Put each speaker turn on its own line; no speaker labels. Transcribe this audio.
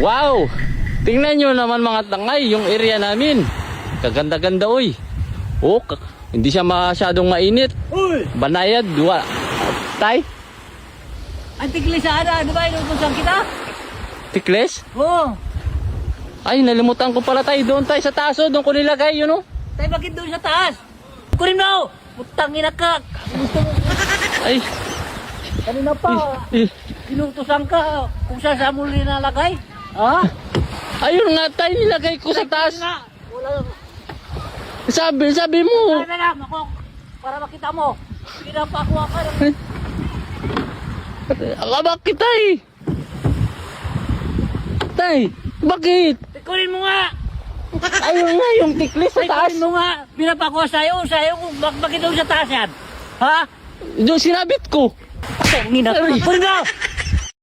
Wow! Tingnan nyo naman mga tangay, yung area namin. Kaganda-ganda oy. Oh, hindi siya masyadong mainit.
Uy!
Banayad, dua. Tay,
Ang tiglis sana, di ba inutusan kita?
tikles?
Oo.
Ay, nalimutan ko pala tayo. Doon tayo sa taas, oh. Doon ko nilagay, yun oh.
Tayo bakit doon sa taas? Kunin mo! Putang ina ka! Gusto mo,
Ay,
kanina pa,
eh,
inutusan ka kung saan mo nilalagay. Ha?
ayun nga tayo, nilagay ko sa taas.
Nga, wala.
Sabi mo.
Tara na, makok. Para makita mo. Pinapakuha ka ng...
Bakit tay? Tay, bakit?
Kunin mo nga!
Ayun nga, yung tiklis sa taas.
Kunin mo nga! Pinapakuha sa'yo bakit doon sa taas yan? Ha?
Doon sinabit ko.
Kunin mo!